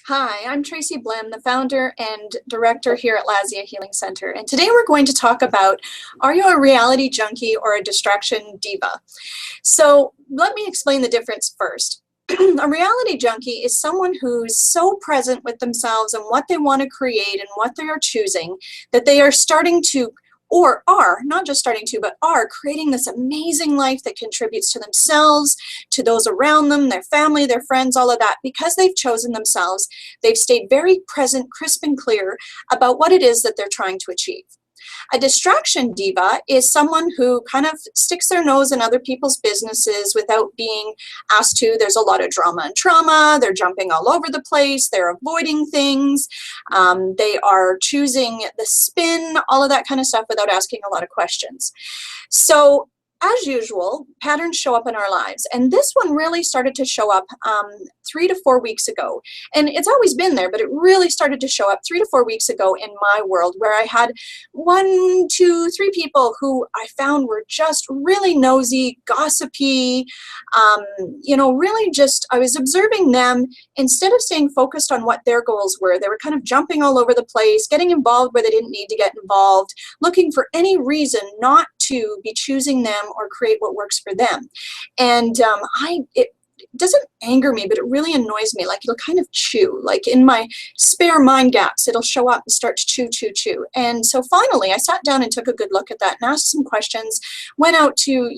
Hi, I'm Tracy Blehm, the founder and director here at Lasya Healing Center. And today we're going to talk about, are you a reality junkie or a distraction diva? So let me explain the difference first. A reality junkie is someone who's so present with themselves and what they want to create and what they are choosing that they are starting to, or are, not just starting to, but are creating this amazing life that contributes to themselves, to those around them, their family, their friends, all of that. Because they've chosen themselves, they've stayed very present, crisp and clear about what it is that they're trying to achieve. A distraction diva is someone who kind of sticks their nose in other people's businesses without being asked to. There's a lot of drama and trauma. They're jumping all over the place. They're avoiding things. They are choosing the spin, all of that kind of stuff without asking a lot of questions. So as usual, patterns show up in our lives. And this one really started to show up 3 to 4 weeks ago. And it's always been there, but it really started to show up 3 to 4 weeks ago in my world, where I had 1, 2, 3 people who I found were just really nosy, gossipy, really just, I was observing them. Instead of staying focused on what their goals were, they were kind of jumping all over the place, getting involved where they didn't need to get involved, looking for any reason not to be choosing them or create what works for them. And it doesn't anger me, but it really annoys me. Like, it'll kind of chew, like in my spare mind gaps, it'll show up and start to chew. And so finally I sat down and took a good look at that and asked some questions, went out to,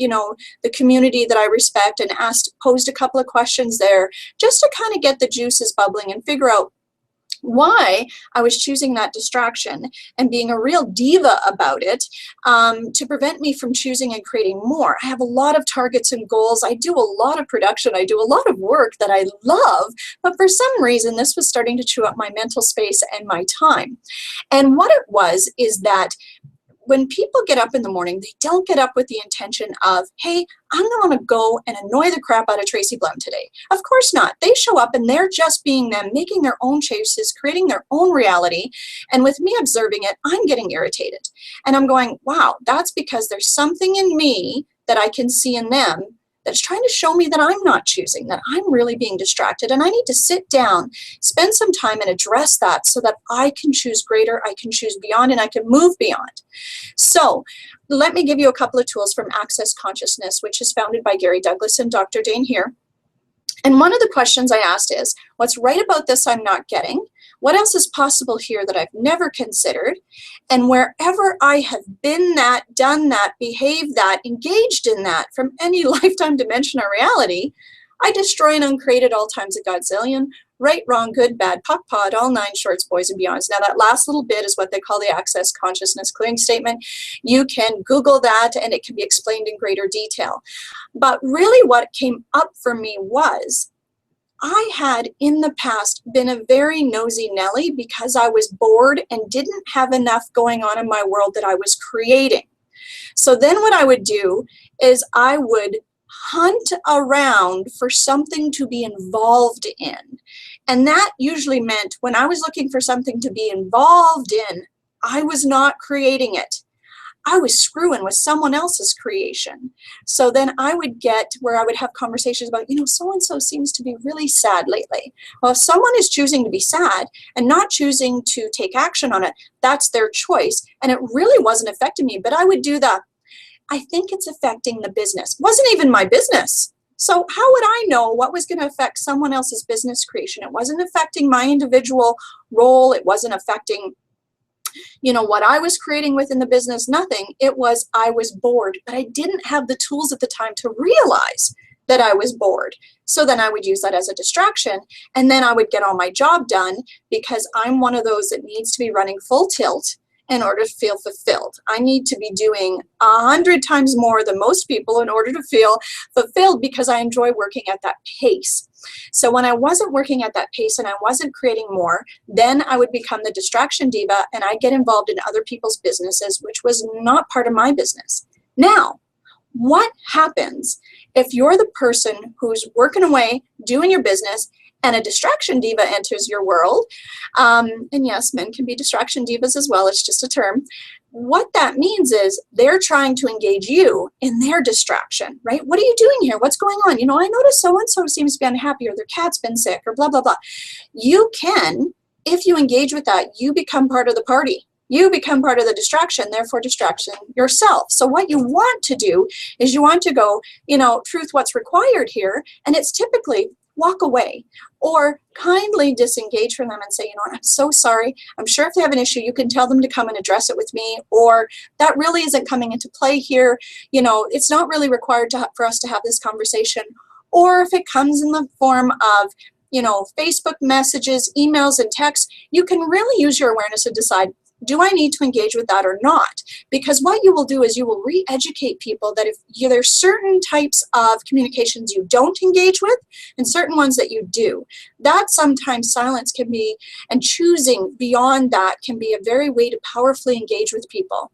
the community that I respect and posed a couple of questions there just to kind of get the juices bubbling and figure out why I was choosing that distraction and being a real diva about it, to prevent me from choosing and creating more. I have a lot of targets and goals. I do a lot of production. I do a lot of work that I love, but for some reason this was starting to chew up my mental space and my time. And what it was is that when people get up in the morning, they don't get up with the intention of, hey, I'm going to go and annoy the crap out of Tracy Blehm today. Of course not. They show up and they're just being them, making their own choices, creating their own reality. And with me observing it, I'm getting irritated. And I'm going, wow, that's because there's something in me that I can see in them that's trying to show me that I'm not choosing, that I'm really being distracted. And I need to sit down, spend some time and address that so that I can choose greater, I can choose beyond, and I can move beyond. So let me give you a couple of tools from Access Consciousness, which is founded by Gary Douglas and Dr. Dane here. And one of the questions I asked is, what's right about this I'm not getting? What else is possible here that I've never considered? And wherever I have been that, done that, behaved that, engaged in that from any lifetime dimension or reality, I destroy and uncreate at all times a godzillion. Right, wrong, good, bad, POC, POD, all 9 shorts, boys and beyonds. Now that last little bit is what they call the Access Consciousness Clearing Statement. You can Google that and it can be explained in greater detail. But really what came up for me was, I had in the past been a very nosy Nelly because I was bored and didn't have enough going on in my world that I was creating. So then what I would do is I would hunt around for something to be involved in. And that usually meant when I was looking for something to be involved in, I was not creating it. I was screwing with someone else's creation. So then I would get where I would have conversations about, so-and-so seems to be really sad lately. Well, if someone is choosing to be sad and not choosing to take action on it, that's their choice. And it really wasn't affecting me, but I would do I think it's affecting the business. It wasn't even my business. So how would I know what was going to affect someone else's business creation? It wasn't affecting my individual role. It wasn't affecting what I was creating within the business, nothing. It was, I was bored, but I didn't have the tools at the time to realize that I was bored. So then I would use that as a distraction, and then I would get all my job done because I'm one of those that needs to be running full tilt in order to feel fulfilled. I need to be doing 100 times more than most people in order to feel fulfilled because I enjoy working at that pace. So when I wasn't working at that pace and I wasn't creating more, then I would become the distraction diva and I'd get involved in other people's businesses, which was not part of my business. Now, what happens if you're the person who's working away, doing your business, and a distraction diva enters your world, and yes, men can be distraction divas as well, it's just a term. What that means is they're trying to engage you in their distraction, right? What are you doing here? What's going on? You know, I noticed so-and-so seems to be unhappy, or their cat's been sick, or blah, blah, blah. You can, if you engage with that, you become part of the party. You become part of the distraction, therefore distraction yourself. So what you want to do is you want to go, you know, truth, what's required here, and it's typically walk away or kindly disengage from them and say, you know what, I'm so sorry. I'm sure if they have an issue, you can tell them to come and address it with me, or that really isn't coming into play here. You know, it's not really required for us to have this conversation. Or if it comes in the form of, you know, Facebook messages, emails, and texts, you can really use your awareness to decide, do I need to engage with that or not? Because what you will do is you will re-educate people that if there's certain types of communications you don't engage with and certain ones that you do, that sometimes silence can be, and choosing beyond that can be a very way to powerfully engage with people.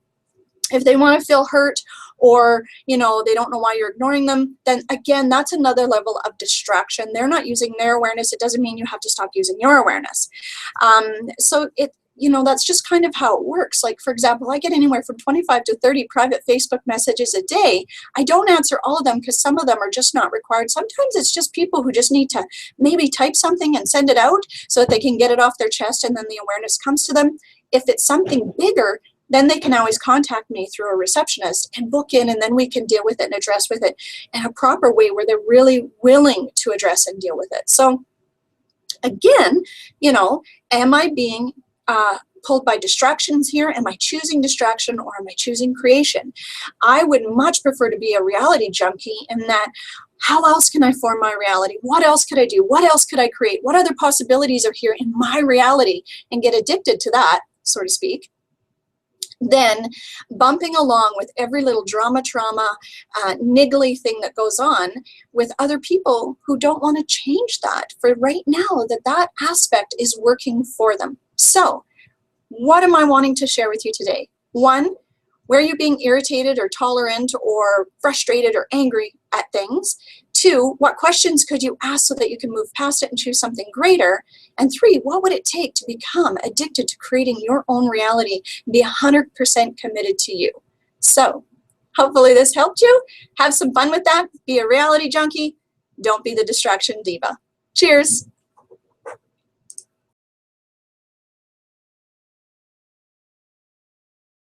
If they want to feel hurt, or, you know, they don't know why you're ignoring them, then again, that's another level of distraction. They're not using their awareness. It doesn't mean you have to stop using your awareness. So you know, that's just kind of how it works. Like, for example, I get anywhere from 25 to 30 private Facebook messages a day. I don't answer all of them because some of them are just not required. Sometimes it's just people who just need to maybe type something and send it out so that they can get it off their chest, and then the awareness comes to them. If it's something bigger, then they can always contact me through a receptionist and book in, and then we can deal with it and address with it in a proper way where they're really willing to address and deal with it. So again, you know, am I being pulled by distractions here? Am I choosing distraction, or am I choosing creation? I would much prefer to be a reality junkie in that, how else can I form my reality? What else could I do? What else could I create? What other possibilities are here in my reality? And get addicted to that, so to speak. Then bumping along with every little drama, trauma, niggly thing that goes on with other people who don't want to change that for right now, that aspect is working for them. So what am I wanting to share with you today? One, where are you being irritated or tolerant or frustrated or angry at things? Two, what questions could you ask so that you can move past it and choose something greater? And three, what would it take to become addicted to creating your own reality and be 100% committed to you? So hopefully this helped you. Have some fun with that. Be a reality junkie. Don't be the distraction diva. Cheers.